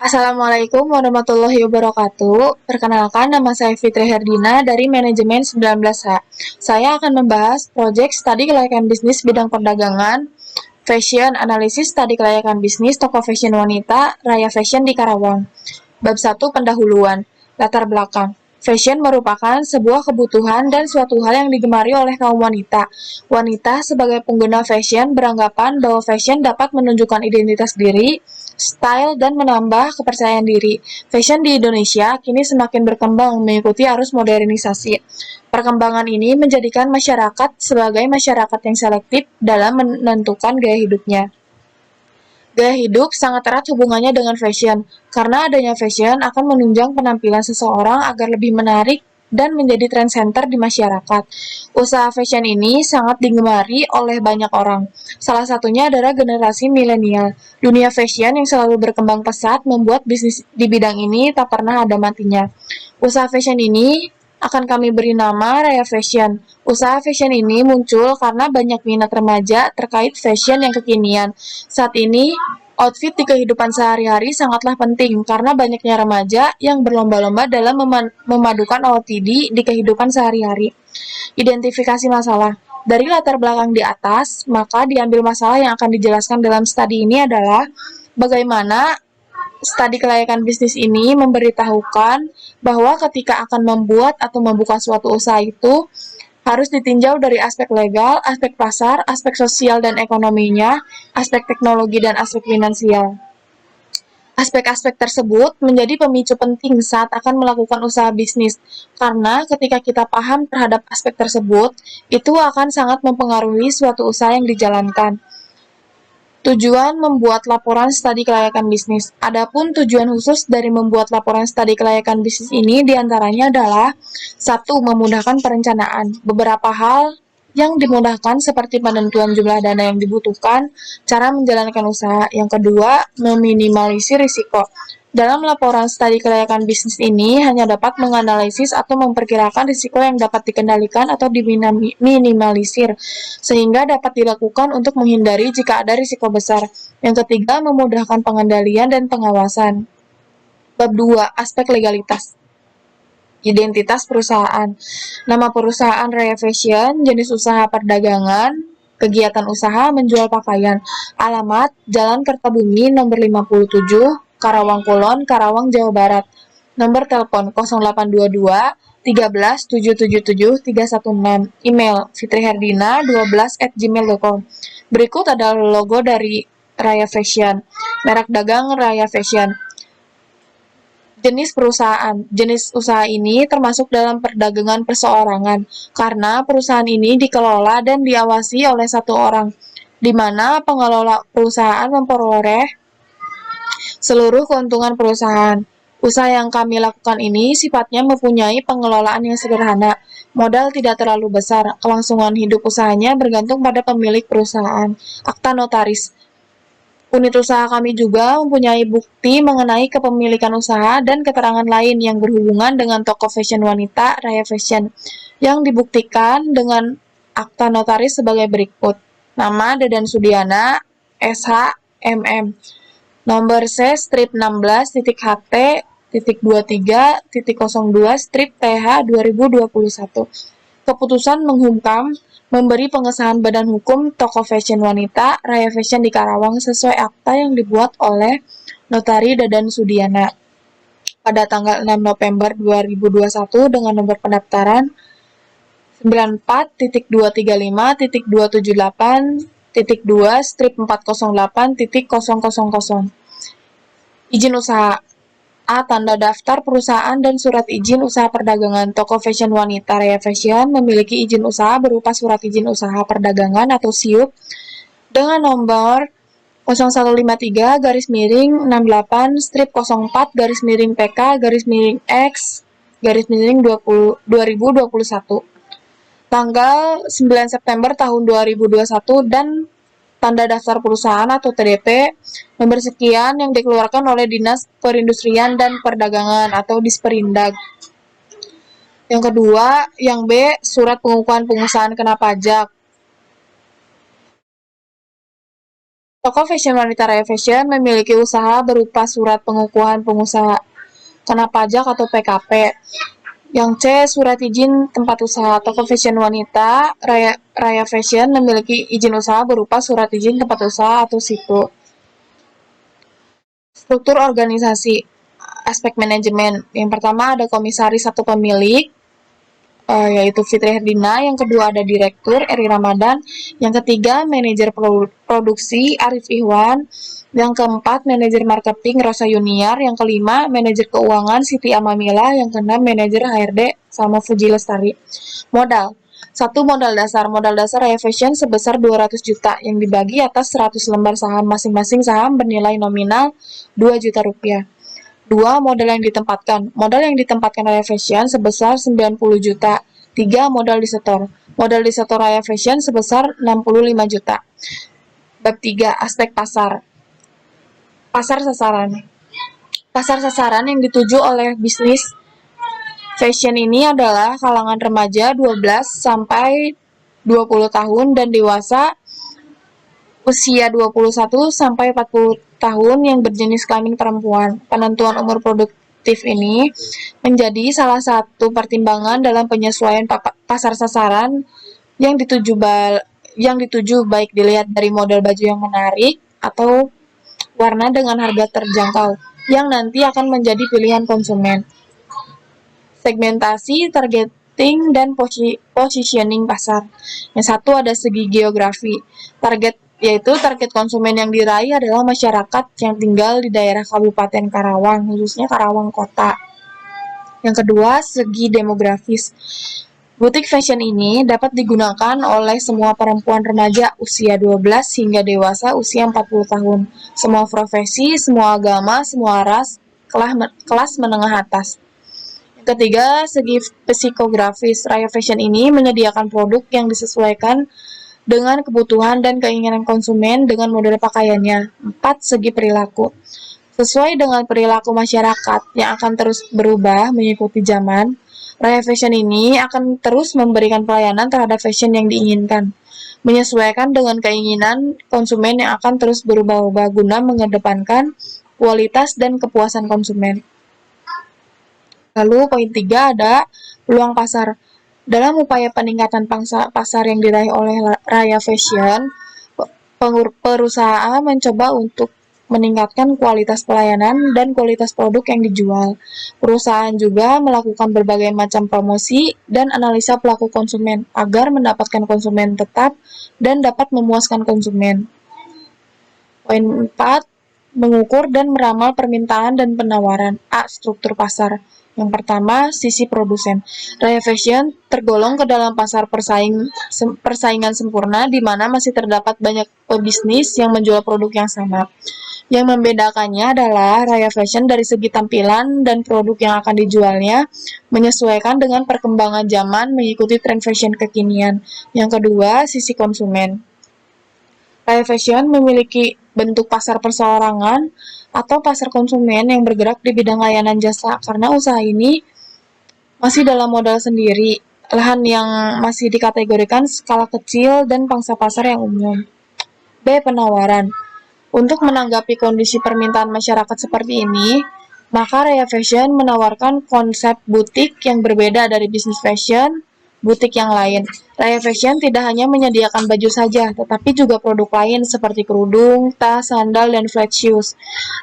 Assalamualaikum warahmatullahi wabarakatuh. Perkenalkan, nama saya Fitri Herdina dari Manajemen 19H. Saya akan membahas proyek studi kelayakan bisnis bidang perdagangan, fashion, analisis studi kelayakan bisnis toko fashion wanita, Raya Fashion di Karawang. Bab 1 Pendahuluan. Latar belakang. Fashion merupakan sebuah kebutuhan dan suatu hal yang digemari oleh kaum wanita. Wanita sebagai pengguna fashion beranggapan bahwa fashion dapat menunjukkan identitas diri, style, dan menambah kepercayaan diri. Fashion di Indonesia kini semakin berkembang mengikuti arus modernisasi. Perkembangan ini menjadikan masyarakat sebagai masyarakat yang selektif dalam menentukan gaya hidupnya. Gaya hidup sangat erat hubungannya dengan fashion, karena adanya fashion akan menunjang penampilan seseorang agar lebih menarik dan menjadi trend center di masyarakat. Usaha fashion ini sangat digemari oleh banyak orang. Salah satunya adalah generasi milenial. Dunia fashion yang selalu berkembang pesat membuat bisnis di bidang ini tak pernah ada matinya. Usaha fashion ini akan kami beri nama Raya Fashion. Usaha fashion ini muncul karena banyak minat remaja terkait fashion yang kekinian. Saat ini, outfit di kehidupan sehari-hari sangatlah penting karena banyaknya remaja yang berlomba-lomba dalam memadukan OOTD di kehidupan sehari-hari. Identifikasi masalah. Dari latar belakang di atas, maka diambil masalah yang akan dijelaskan dalam studi ini adalah bagaimana studi kelayakan bisnis ini memberitahukan bahwa ketika akan membuat atau membuka suatu usaha itu harus ditinjau dari aspek legal, aspek pasar, aspek sosial dan ekonominya, aspek teknologi dan aspek finansial. Aspek-aspek tersebut menjadi pemicu penting saat akan melakukan usaha bisnis, karena ketika kita paham terhadap aspek tersebut, itu akan sangat mempengaruhi suatu usaha yang dijalankan. Tujuan membuat laporan studi kelayakan bisnis. Adapun tujuan khusus dari membuat laporan studi kelayakan bisnis ini diantaranya adalah satu, memudahkan perencanaan. Beberapa hal yang dimudahkan seperti penentuan jumlah dana yang dibutuhkan, cara menjalankan usaha. Yang kedua, meminimalisir risiko. Dalam laporan studi kelayakan bisnis ini hanya dapat menganalisis atau memperkirakan risiko yang dapat dikendalikan atau diminimalisir, sehingga dapat dilakukan untuk menghindari jika ada risiko besar. Yang ketiga, memudahkan pengendalian dan pengawasan. Bab 2. Aspek legalitas. Identitas perusahaan. Nama perusahaan Raya Fashion, jenis usaha perdagangan, kegiatan usaha menjual pakaian. Alamat Jalan Kertabumi nomor 57, Karawang Kulon, Karawang, Jawa Barat. Nomor telepon 0822 13 777 316. Email fitriherdina12@gmail.com. Berikut adalah logo dari Raya Fashion. Merek dagang Raya Fashion. Jenis perusahaan. Jenis usaha ini termasuk dalam perdagangan perseorangan, karena perusahaan ini dikelola dan diawasi oleh satu orang, di mana pengelola perusahaan memperoleh seluruh keuntungan perusahaan. Usaha yang kami lakukan ini sifatnya mempunyai pengelolaan yang sederhana, modal tidak terlalu besar, kelangsungan hidup usahanya bergantung pada pemilik perusahaan. Akta notaris. Unit usaha kami juga mempunyai bukti mengenai kepemilikan usaha dan keterangan lain yang berhubungan dengan toko fashion wanita Raya Fashion, yang dibuktikan dengan akta notaris sebagai berikut. Nama Dedan Sudiana, SH, MM. Nomor C strip 16.HT.23.02 strip TH 2021. Keputusan menghumkam memberi pengesahan Badan Hukum Toko Fashion Wanita Raya Fashion di Karawang sesuai akta yang dibuat oleh Notari Dadan Sudiana pada tanggal 6 November 2021 dengan nomor pendaftaran 94.235.278.2 strip 408.000. Izin usaha. A. Tanda daftar perusahaan dan surat izin usaha perdagangan. Toko fashion wanita Raya Fashion memiliki izin usaha berupa surat izin usaha perdagangan atau SIUP dengan nomor 0153 garis miring 68 strip 04 garis miring PK garis miring X garis miring 2021. Tanggal 9 September tahun 2021 dan tanda daftar perusahaan atau TDP nomor sekian yang dikeluarkan oleh Dinas Perindustrian dan Perdagangan atau Disperindag. Yang kedua, yang B, surat pengukuhan pengusahaan kena pajak. Toko fashion wanita Raya Fashion memiliki usaha berupa surat pengukuhan pengusaha kena pajak atau PKP. Yang C, surat izin tempat usaha. Toko fashion wanita Raya Fashion memiliki izin usaha berupa surat izin tempat usaha atau situ. Struktur organisasi, aspek manajemen. Yang pertama ada komisaris atau pemilik, yaitu Fitri Herdina. Yang kedua ada direktur, Eri Ramadan. Yang ketiga manajer produksi, Arif Ihwan. Yang keempat manajer marketing, Rosa Yuniar. Yang kelima manajer keuangan, Siti Amamila. Yang keenam manajer HRD, sama Fuji Lestari. Modal. 1. Modal dasar. Modal dasar Raya Fashion sebesar 200 juta yang dibagi atas 100 lembar saham. Masing-masing saham bernilai nominal 2 juta rupiah. 2. Modal yang ditempatkan. Modal yang ditempatkan Raya Fashion sebesar 90 juta. 3. Modal disetor. Modal disetor Raya Fashion sebesar 65 juta. Bab 3. Aspek pasar. Pasar sasaran. Pasar sasaran yang dituju oleh bisnis fashion ini adalah kalangan remaja 12 sampai 20 tahun dan dewasa usia 21 sampai 40 tahun yang berjenis kelamin perempuan. Penentuan umur produktif ini menjadi salah satu pertimbangan dalam penyesuaian pasar sasaran yang dituju baik dilihat dari model baju yang menarik atau warna dengan harga terjangkau yang nanti akan menjadi pilihan konsumen. Segmentasi, targeting, dan positioning pasar. Yang satu ada segi geografi. Target konsumen yang diraih adalah masyarakat yang tinggal di daerah Kabupaten Karawang, khususnya Karawang Kota. Yang kedua, segi demografis. Butik fashion ini dapat digunakan oleh semua perempuan remaja usia 12 hingga dewasa usia 40 tahun. Semua profesi, semua agama, semua ras, kelas menengah atas. Ketiga, segi psikografis. Raya Fashion ini menyediakan produk yang disesuaikan dengan kebutuhan dan keinginan konsumen dengan model pakaiannya. 4. Segi perilaku. Sesuai dengan perilaku masyarakat yang akan terus berubah mengikuti zaman, Raya Fashion ini akan terus memberikan pelayanan terhadap fashion yang diinginkan, menyesuaikan dengan keinginan konsumen yang akan terus berubah-ubah guna mengedepankan kualitas dan kepuasan konsumen. Lalu poin 3 ada peluang pasar. Dalam upaya peningkatan pangsa pasar yang diraih oleh Raya Fashion, perusahaan mencoba untuk meningkatkan kualitas pelayanan dan kualitas produk yang dijual. Perusahaan juga melakukan berbagai macam promosi dan analisa pelaku konsumen agar mendapatkan konsumen tetap dan dapat memuaskan konsumen. Poin 4, mengukur dan meramal permintaan dan penawaran. A. Struktur pasar. Yang pertama, sisi produsen. Raya Fashion tergolong ke dalam pasar persaingan sempurna di mana masih terdapat banyak pebisnis yang menjual produk yang sama. Yang membedakannya adalah Raya Fashion dari segi tampilan dan produk yang akan dijualnya menyesuaikan dengan perkembangan zaman mengikuti tren fashion kekinian. Yang kedua, sisi konsumen. Raya Fashion memiliki bentuk pasar perseorangan atau pasar konsumen yang bergerak di bidang layanan jasa karena usaha ini masih dalam modal sendiri, lahan yang masih dikategorikan skala kecil dan pangsa pasar yang umum. B. Penawaran. Untuk menanggapi kondisi permintaan masyarakat seperti ini, maka Raya Fashion menawarkan konsep butik yang berbeda dari bisnis fashion butik yang lain. Raya Fashion tidak hanya menyediakan baju saja, tetapi juga produk lain seperti kerudung, tas, sandal, dan flat shoes.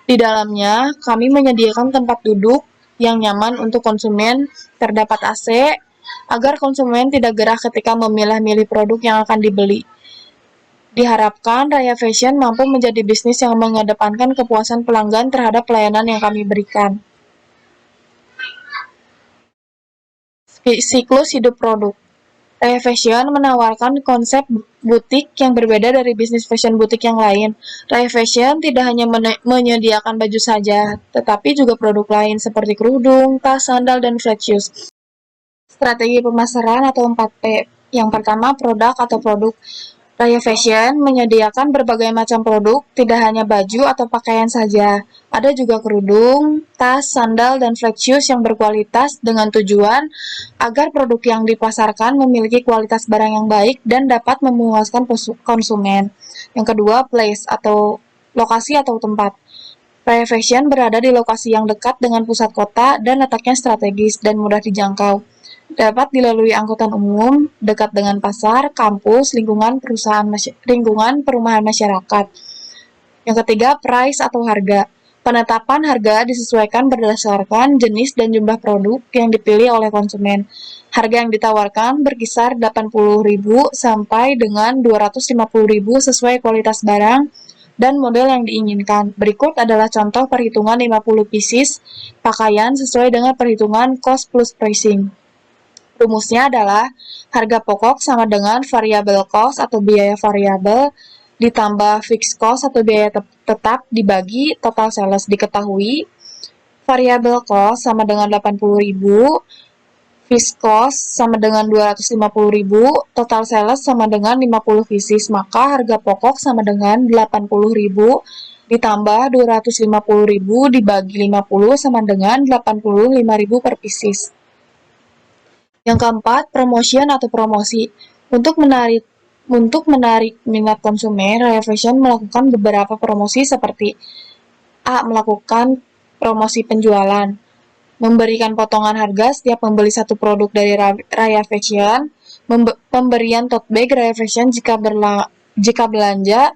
Di dalamnya, kami menyediakan tempat duduk yang nyaman untuk konsumen, terdapat AC, agar konsumen tidak gerah ketika memilah-milih produk yang akan dibeli. Diharapkan Raya Fashion mampu menjadi bisnis yang mengedepankan kepuasan pelanggan terhadap pelayanan yang kami berikan. Siklus hidup produk. Raya Fashion menawarkan konsep butik yang berbeda dari bisnis fashion butik yang lain. Raya Fashion tidak hanya menyediakan baju saja, tetapi juga produk lain seperti kerudung, tas, sandal, dan flat shoes. Strategi pemasaran atau 4P. Yang pertama, produk atau produk. Raya Fashion menyediakan berbagai macam produk, tidak hanya baju atau pakaian saja. Ada juga kerudung, tas, sandal, dan flat shoes yang berkualitas dengan tujuan agar produk yang dipasarkan memiliki kualitas barang yang baik dan dapat memuaskan konsumen. Yang kedua, place atau lokasi atau tempat. Raya Fashion berada di lokasi yang dekat dengan pusat kota dan letaknya strategis dan mudah dijangkau. Dapat dilalui angkutan umum, dekat dengan pasar, kampus, lingkungan perumahan masyarakat. Yang ketiga, price atau harga. Penetapan harga disesuaikan berdasarkan jenis dan jumlah produk yang dipilih oleh konsumen. Harga yang ditawarkan berkisar 80.000 sampai dengan 250.000 sesuai kualitas barang dan model yang diinginkan. Berikut adalah contoh perhitungan 50 pieces pakaian sesuai dengan perhitungan cost plus pricing. Rumusnya adalah harga pokok sama dengan variable cost atau biaya variabel ditambah fixed cost atau biaya tetap dibagi total sales. Diketahui variable cost sama dengan 80.000, fixed cost sama dengan 250.000, total sales sama dengan 50 pieces. Maka harga pokok sama dengan 80.000 ditambah 250.000 dibagi 50 sama dengan 85.000 per pieces. Yang keempat, promotion atau promosi. Untuk menarik minat konsumen, Raya Fashion melakukan beberapa promosi seperti A. Melakukan promosi penjualan, memberikan potongan harga setiap membeli satu produk dari Raya Fashion, pemberian tote bag Raya Fashion jika belanja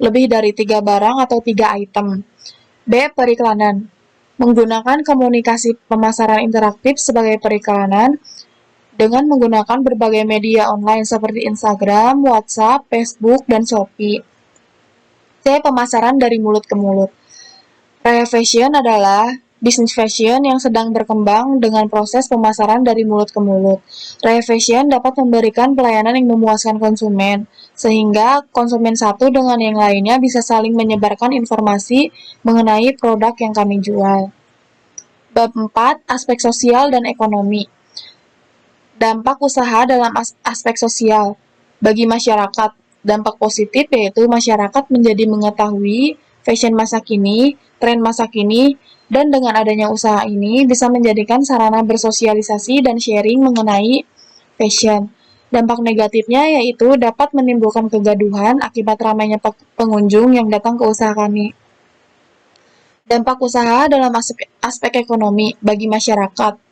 lebih dari 3 barang atau 3 item. B. Periklanan, menggunakan komunikasi pemasaran interaktif sebagai periklanan dengan menggunakan berbagai media online seperti Instagram, WhatsApp, Facebook, dan Shopee. C. Pemasaran dari mulut ke mulut. Raya Fashion adalah bisnis fashion yang sedang berkembang dengan proses pemasaran dari mulut ke mulut. Raya Fashion dapat memberikan pelayanan yang memuaskan konsumen, sehingga konsumen satu dengan yang lainnya bisa saling menyebarkan informasi mengenai produk yang kami jual. Bab 4. Aspek sosial dan ekonomi. Dampak usaha dalam aspek sosial. Bagi masyarakat, dampak positif yaitu masyarakat menjadi mengetahui fashion masa kini, tren masa kini, dan dengan adanya usaha ini bisa menjadikan sarana bersosialisasi dan sharing mengenai fashion. Dampak negatifnya yaitu dapat menimbulkan kegaduhan akibat ramainya pengunjung yang datang ke usaha kami. Dampak usaha dalam aspek ekonomi bagi masyarakat.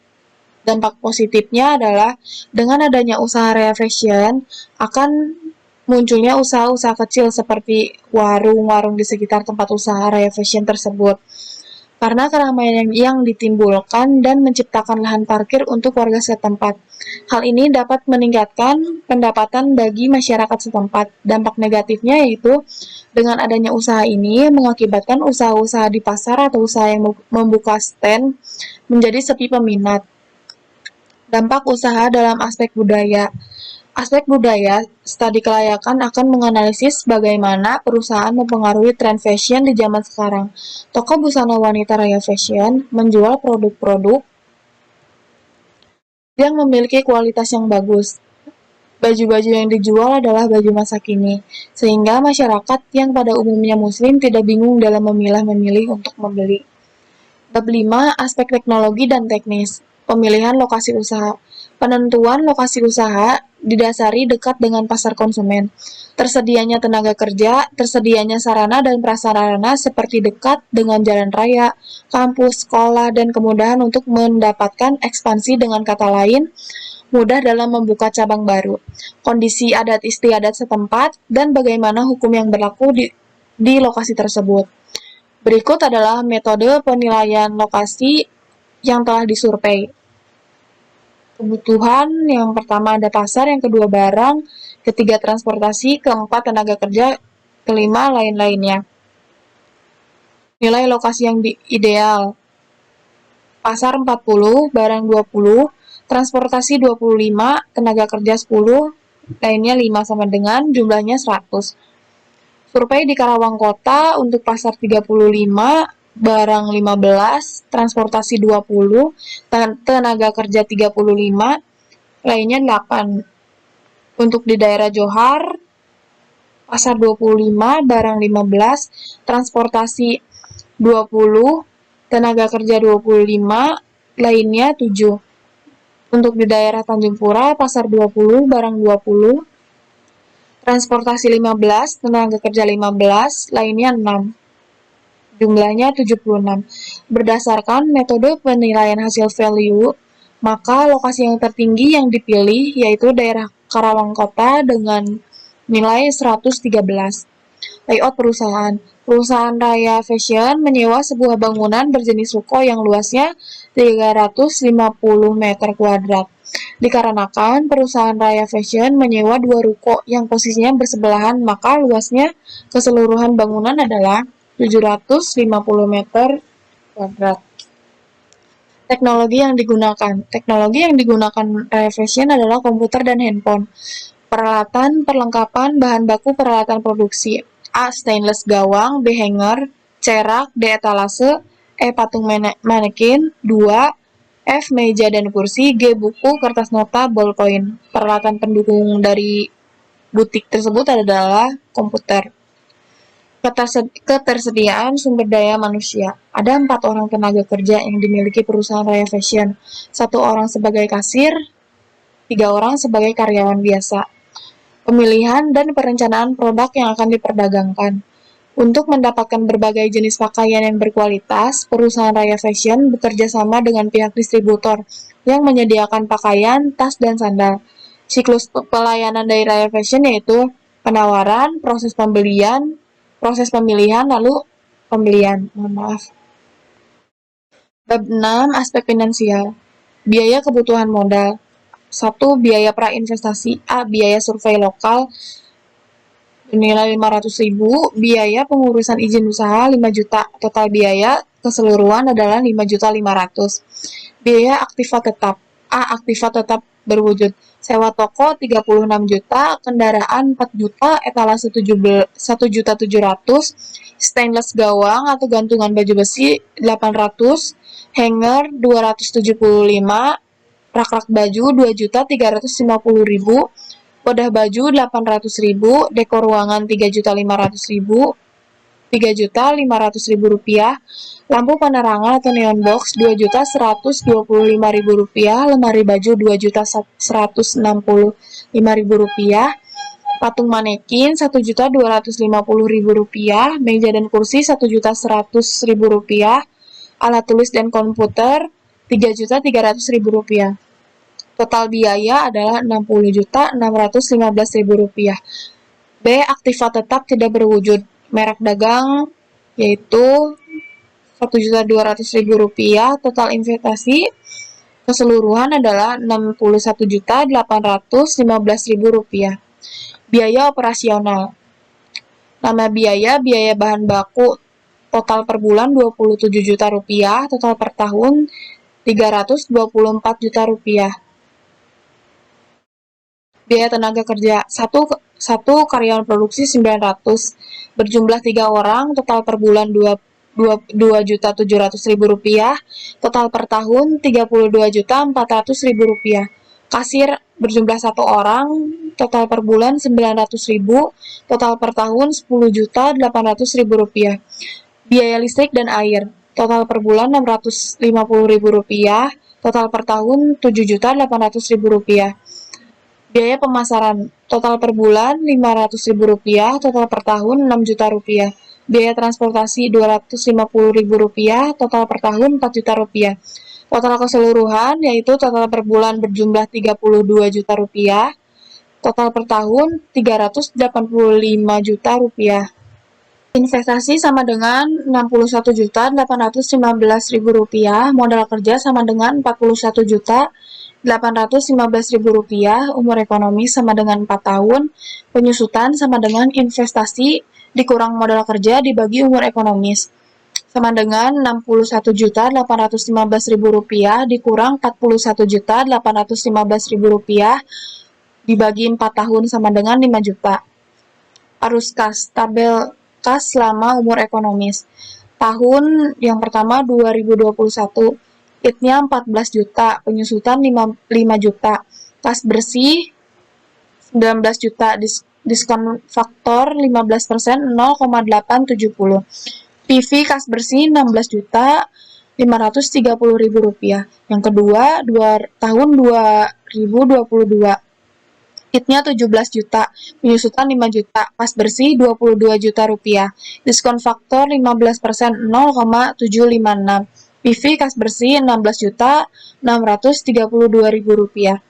Dampak positifnya adalah dengan adanya usaha Raya Fashion akan munculnya usaha-usaha kecil seperti warung-warung di sekitar tempat usaha Raya Fashion tersebut. Karena keramaian yang ditimbulkan dan menciptakan lahan parkir untuk warga setempat. Hal ini dapat meningkatkan pendapatan bagi masyarakat setempat. Dampak negatifnya yaitu dengan adanya usaha ini mengakibatkan usaha-usaha di pasar atau usaha yang membuka stand menjadi sepi peminat. Dampak usaha dalam aspek budaya. Aspek budaya, studi kelayakan akan menganalisis bagaimana perusahaan mempengaruhi tren fashion di zaman sekarang. Toko busana wanita Raya Fashion menjual produk-produk yang memiliki kualitas yang bagus. Baju-baju yang dijual adalah baju masa kini, sehingga masyarakat yang pada umumnya muslim tidak bingung dalam memilah-memilih untuk membeli. Bab 5. Aspek teknologi dan teknis. Pemilihan lokasi usaha. Penentuan lokasi usaha didasari dekat dengan pasar konsumen. Tersedianya tenaga kerja, tersedianya sarana dan prasarana seperti dekat dengan jalan raya, kampus, sekolah, dan kemudahan untuk mendapatkan ekspansi dengan kata lain, mudah dalam membuka cabang baru. Kondisi adat istiadat setempat, dan bagaimana hukum yang berlaku di lokasi tersebut. Berikut adalah metode penilaian lokasi yang telah disurvei. Kebutuhan, yang pertama ada pasar, yang kedua barang, ketiga transportasi, keempat tenaga kerja, kelima lain-lainnya. Nilai lokasi yang ideal. Pasar 40, barang 20, transportasi 25, tenaga kerja 10, lainnya 5 sama dengan jumlahnya 100. Survei di Karawang Kota untuk pasar 35, barang 15, transportasi 20, tenaga kerja 35, lainnya 8. Untuk di daerah Johar, pasar 25, barang 15, transportasi 20, tenaga kerja 25, lainnya 7. Untuk di daerah Tanjung Pura, pasar 20, barang 20, transportasi 15, tenaga kerja 15, lainnya 6. Jumlahnya 76. Berdasarkan metode penilaian hasil value, maka lokasi yang tertinggi yang dipilih yaitu daerah Karawang Kota dengan nilai 113. Layout perusahaan. Perusahaan Raya Fashion menyewa sebuah bangunan berjenis ruko yang luasnya 350 meter kuadrat. Dikarenakan perusahaan Raya Fashion menyewa 2 ruko yang posisinya bersebelahan, maka luasnya keseluruhan bangunan adalah 750 meter kuadrat. Teknologi yang digunakan. Teknologi yang digunakan Raya Fashion adalah komputer dan handphone. Peralatan, perlengkapan, bahan baku peralatan produksi. A. Stainless gawang, B. Hanger, C. rak, D. etalase, E. Patung manekin, 2. F. Meja dan kursi, G. Buku, kertas nota, ballpoint. Peralatan pendukung dari butik tersebut adalah komputer. Ketersediaan sumber daya manusia. Ada 4 orang tenaga kerja yang dimiliki perusahaan Raya Fashion. 1 orang sebagai kasir, 3 orang sebagai karyawan biasa. Pemilihan dan perencanaan produk yang akan diperdagangkan. Untuk mendapatkan berbagai jenis pakaian yang berkualitas, perusahaan Raya Fashion bekerja sama dengan pihak distributor yang menyediakan pakaian, tas, dan sandal. Siklus pelayanan dari Raya Fashion yaitu penawaran, proses pemilihan, lalu pembelian. Mohon maaf. Bab 6. Aspek finansial. Biaya kebutuhan modal. 1. Biaya prainvestasi. A. Biaya survei lokal bernilai 500.000, biaya pengurusan izin usaha 5 juta. Total biaya keseluruhan adalah 5.500.000. Biaya aktiva tetap. A. Aktiva tetap berwujud. Sewa toko 36 juta, kendaraan 4 juta, etalase 1.700.000, stainless gawang atau gantungan baju besi 800, hanger 275, rak-rak baju 2.350.000, wadah baju 800.000, dekor ruangan 3.500.000, 3.500.000 rupiah, lampu penerangan atau neon box 2.125.000 rupiah, lemari baju 2.165.000 rupiah, patung manekin 1.250.000 rupiah, meja dan kursi 1.100.000 rupiah, alat tulis dan komputer 3.300.000 rupiah. Total biaya adalah 60.615.000 rupiah. B. Aktiva tetap tidak berwujud. Merek dagang yaitu 1.200.000 rupiah. Total investasi keseluruhan adalah 61.815.000 rupiah. Biaya operasional. Nama biaya bahan baku. Total per bulan 27 juta rupiah. Total per tahun 324 juta rupiah. Biaya tenaga kerja. Satu karyawan produksi 900, berjumlah 3 orang, total per bulan 2.700.000 rupiah, total per tahun 32.400.000 rupiah. Kasir berjumlah 1 orang, total per bulan 900.000, total per tahun 10.800.000 rupiah. Biaya listrik dan air, total per bulan 650.000 rupiah, total per tahun 7.800.000 rupiah. Biaya pemasaran, total per bulan Rp500.000, total per tahun Rp6 juta. Biaya transportasi Rp250.000, total per tahun Rp4 juta. Total keseluruhan yaitu total per bulan berjumlah Rp32 juta, total per tahun Rp385 juta. Investasi sama dengan Rp61.815.000, modal kerja sama dengan Rp41.815.000, umur ekonomi sama dengan 4 tahun, penyusutan sama dengan investasi dikurang modal kerja dibagi umur ekonomis, sama dengan Rp61.815.000 dikurang Rp41.815.000 dibagi 4 tahun sama dengan 5 juta. Arus kas, tabel kas selama umur ekonomis. Tahun yang pertama 2021, IT-nya 14 juta, penyusutan 5 juta, kas bersih 19 juta, diskon faktor 15% 0,870. PV kas bersih 16 juta 530 ribu rupiah. Yang kedua, tahun 2022. Kitnya 17 juta, penyusutan 5 juta, kas bersih 22 juta rupiah. Diskon faktor 15% 0,756. PV kas bersih 16 juta 632 ribu rupiah.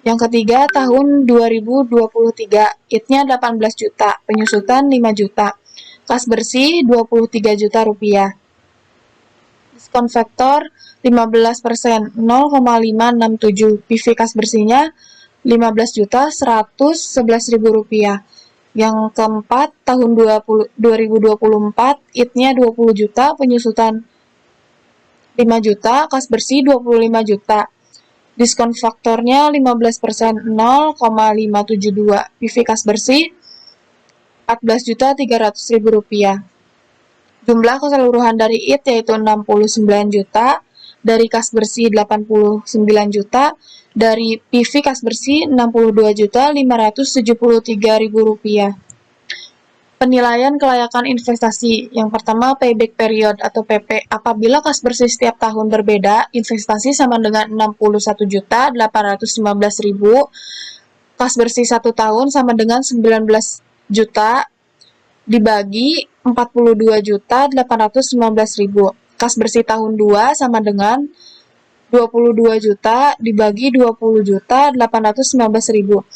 Yang ketiga, tahun 2023, kitnya 18 juta, penyusutan 5 juta, kas bersih 23 juta rupiah. Diskon faktor 15% 0,567. PV kas bersihnya 15 juta 111 ribu rupiah. Yang keempat, tahun 2024, IT-nya 20 juta, penyusutan 5 juta, kas bersih 25 juta. Diskon faktornya 15% 0,572. PV kas bersih 14 juta 300 ribu rupiah. Jumlah keseluruhan dari IT yaitu 69 juta, dari kas bersih 89 juta, dari PV kas bersih 62 juta 573 ribu rupiah. Penilaian kelayakan investasi. Yang pertama, payback period atau PP. Apabila kas bersih setiap tahun berbeda, investasi sama dengan 61 juta 815 ribu. Kas bersih 1 tahun sama dengan 19 juta dibagi 42 juta 815 ribu. Kas bersih tahun 2 sama dengan 22 juta dibagi 20 juta 819 ribu.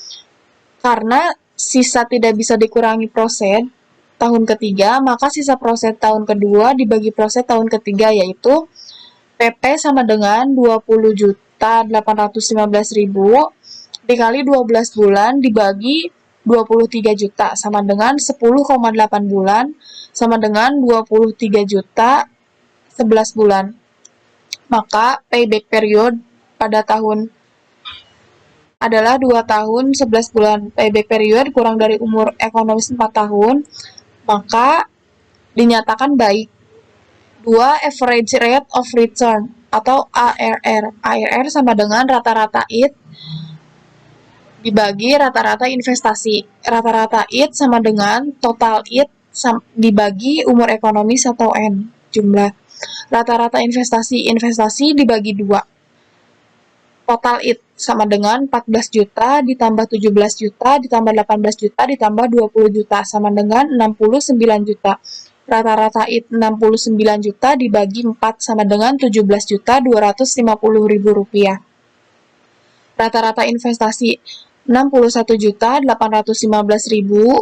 Karena sisa tidak bisa dikurangi prosen tahun ketiga, maka sisa prosen tahun kedua dibagi prosen tahun ketiga, yaitu PP sama dengan 20 juta 819 ribu dikali 12 bulan dibagi 23 juta sama dengan 10,8 bulan sama dengan 23 juta 11 bulan. Maka payback period pada tahun adalah 2 tahun 11 bulan. Payback period kurang dari umur ekonomis 4 tahun, maka dinyatakan baik. 2. Average rate of return atau ARR. ARR sama dengan rata-rata IT dibagi rata-rata investasi. Rata-rata IT sama dengan total IT dibagi umur ekonomis atau N jumlah. Rata-rata investasi dibagi 2. Total IT sama dengan 14 juta ditambah 17 juta ditambah 18 juta ditambah 20 juta sama dengan 69 juta. Rata-rata IT 69 juta dibagi 4 sama dengan 17 juta 250 ribu rupiah. Rata-rata investasi 61 juta 815 ribu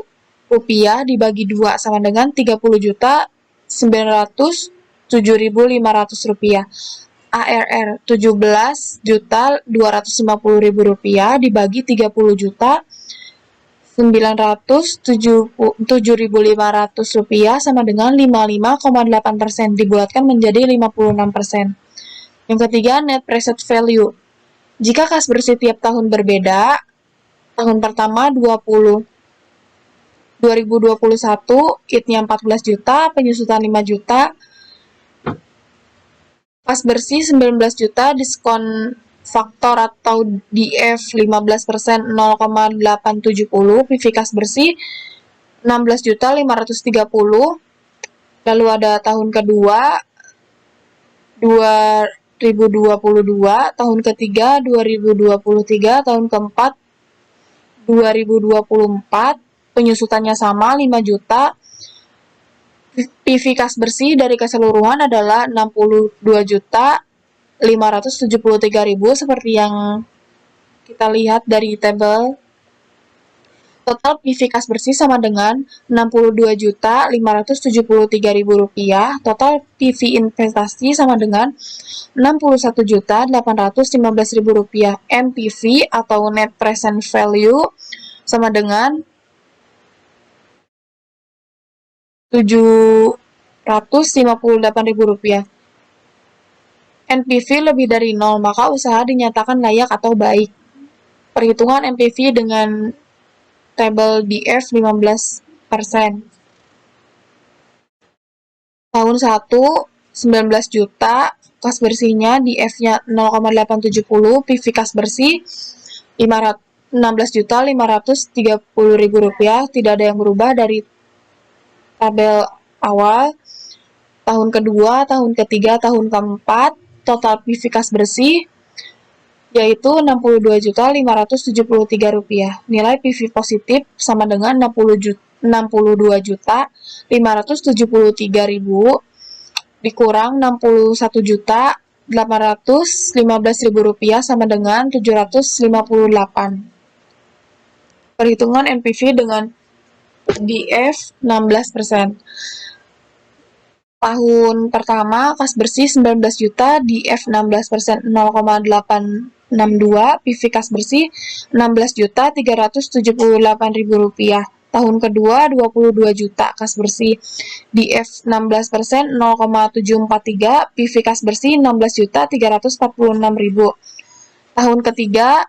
rupiah dibagi 2 sama dengan 30 juta 907.500 rupiah. ARR 17 juta 250 ribu rupiah dibagi 30 juta 907.500 rupiah sama dengan 55,8% dibulatkan menjadi 56%. Yang ketiga, net present value. Jika kas bersih tiap tahun berbeda, tahun pertama 2021 IT-nya 14 juta, penyusutan 5 juta, kas bersih 19 juta, diskon faktor atau DF 15% 0,870, PV kas bersih 16 juta 530. Lalu ada tahun kedua 2022, tahun ketiga 2023, tahun keempat 2024, penyusutannya sama 5 juta. PV kas bersih dari keseluruhan adalah 62 juta 573 ribu seperti yang kita lihat dari tabel. Total PV kas bersih sama dengan 62 juta 573 ribu rupiah. Total PV investasi sama dengan 61 juta 815 ribu rupiah. NPV atau net present value sama dengan 758 ribu rupiah. NPV lebih dari 0, maka usaha dinyatakan layak atau baik. Perhitungan NPV dengan tabel DF 15%. Tahun 1, 19 juta, kas bersihnya DF-nya 0,870, PV kas bersih Rp16.530.000, tidak ada yang berubah dari tabel awal. Tahun kedua, tahun ketiga, tahun keempat, total PV kas bersih yaitu Rp62.573. Nilai PV positif sama dengan Rp62.573.000 dikurang Rp61.815.000 sama dengan Rp758. Perhitungan NPV dengan DF 16%. Tahun pertama kas bersih 19 juta, DF 16%, 0,862, PV kas bersih 16.378.000 rupiah. Tahun kedua 22 juta kas bersih, DF 16%, 0,743, PV kas bersih 16.346.000. Tahun ketiga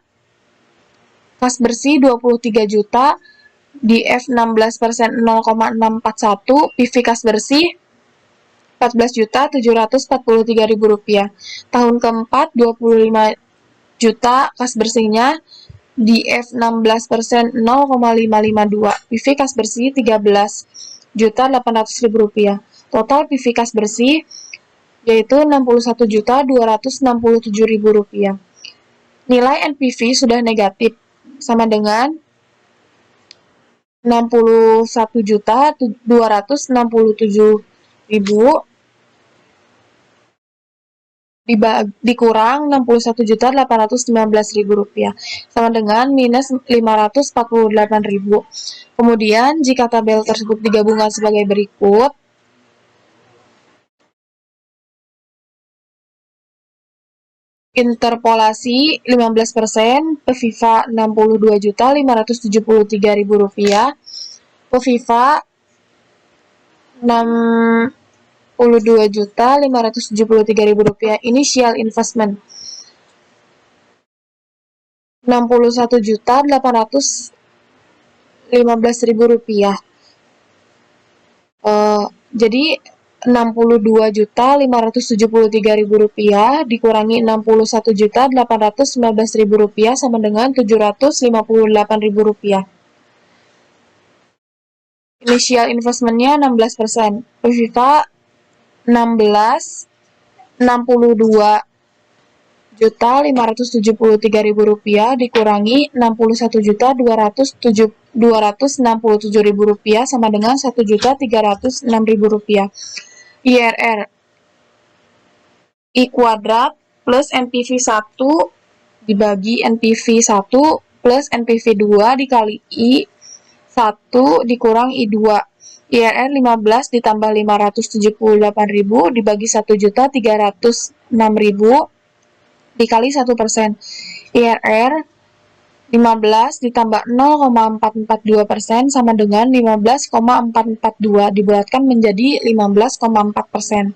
kas bersih 23 juta, DF 16%, 0,641, PV kas bersih 14.743.000 rupiah. Tahun keempat 25 juta kas bersihnya, DF 16%, 0,552, PV kas bersih 13.800.000 rupiah. Total PV kas bersih yaitu 61.267.000 rupiah. Nilai NPV sudah negatif sama dengan 61.267.000 dikurang 61.819.000 rupiah sama dengan minus 548.000. Kemudian jika tabel tersebut digabungkan sebagai berikut, interpolasi 15%, PEVIVA 62.573.000 rupiah, PEVIVA 62.573.000 rupiah. Initial investment 61.815.000 rupiah. Jadi 62.573.000 rupiah dikurangi 61.815.000 rupiah sama dengan 758.000 rupiah. Initial investmentnya 16%, PEVIVA 62.573.000 rupiah dikurangi 61.267.000 rupiah sama dengan 1.306.000 rupiah. IRR I kuadrat plus NPV 1 dibagi NPV 1 plus NPV 2 dikali I 1 dikurang I2. IRR 15 ditambah 578.000 dibagi 1.306.000 dikali 1%. IRR 15 ditambah 0,442% sama dengan 15,442 dibulatkan menjadi 15,4%.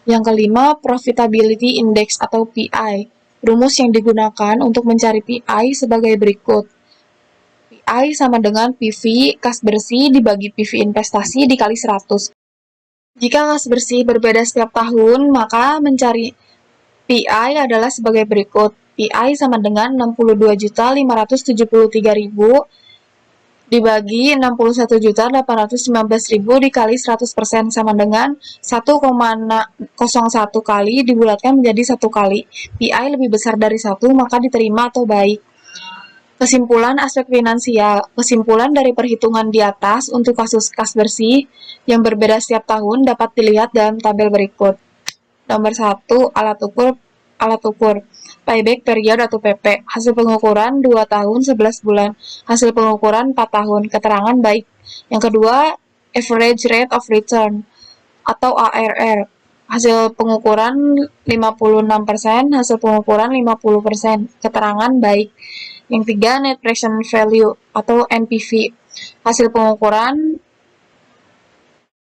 Yang kelima, Profitability Index atau PI. Rumus yang digunakan untuk mencari PI sebagai berikut. PI sama dengan PV kas bersih dibagi PV investasi dikali 100. Jika kas bersih berbeda setiap tahun, maka mencari PI adalah sebagai berikut. PI sama dengan 62.573.000 dibagi 61.819.000 dikali 100% sama dengan 1,01 kali dibulatkan menjadi 1 kali. PI lebih besar dari 1 maka diterima atau baik. Kesimpulan aspek finansial. Kesimpulan dari perhitungan di atas untuk kasus kas bersih yang berbeda setiap tahun dapat dilihat dalam tabel berikut. Nomor 1, alat ukur payback period atau PP, hasil pengukuran 2 tahun 11 bulan, hasil pengukuran 4 tahun, keterangan baik. Yang kedua, average rate of return atau ARR, hasil pengukuran 56%, hasil pengukuran 50%, keterangan baik. Yang tiga, net present value atau NPV, hasil pengukuran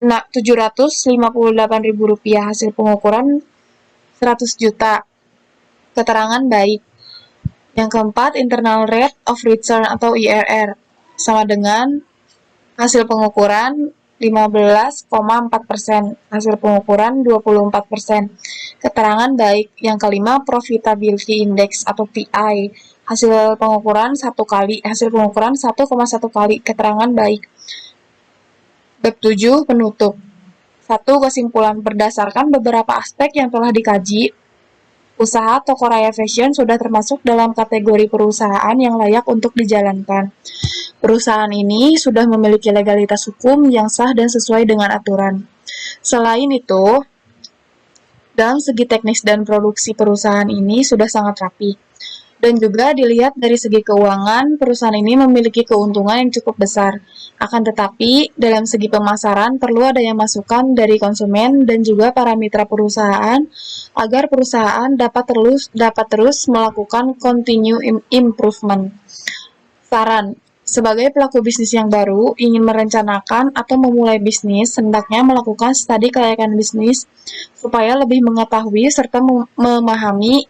Rp758.000, hasil pengukuran 100 juta, keterangan baik. Yang keempat, internal rate of return atau IRR, sama dengan hasil pengukuran 15,4%, hasil pengukuran 24%, keterangan baik. Yang kelima, profitability index atau PI, Hasil pengukuran 1,1 kali keterangan baik. Bab 7 penutup. 1. Kesimpulan berdasarkan beberapa aspek yang telah dikaji, usaha toko Raya Fashion sudah termasuk dalam kategori perusahaan yang layak untuk dijalankan. Perusahaan ini sudah memiliki legalitas hukum yang sah dan sesuai dengan aturan. Selain itu, dalam segi teknis dan produksi perusahaan ini sudah sangat rapi. Dan juga dilihat dari segi keuangan, perusahaan ini memiliki keuntungan yang cukup besar. Akan tetapi, dalam segi pemasaran perlu adanya masukan dari konsumen dan juga para mitra perusahaan agar perusahaan dapat terus melakukan continue improvement. Saran, sebagai pelaku bisnis yang baru, ingin merencanakan atau memulai bisnis, hendaknya melakukan studi kelayakan bisnis supaya lebih mengetahui serta memahami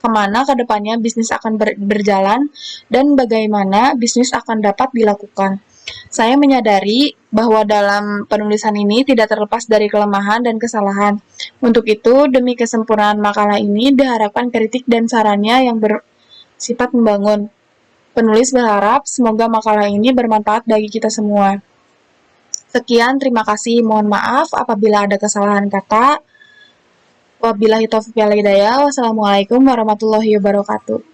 kemana ke depannya bisnis akan berjalan dan bagaimana bisnis akan dapat dilakukan. Saya menyadari bahwa dalam penulisan ini tidak terlepas dari kelemahan dan kesalahan. Untuk itu, demi kesempurnaan makalah ini diharapkan kritik dan sarannya yang bersifat membangun. Penulis berharap semoga makalah ini bermanfaat bagi kita semua. Sekian, terima kasih. Mohon maaf apabila ada kesalahan kata. Wabillahi taufiq wal hidayah. Wassalamualaikum warahmatullahi wabarakatuh.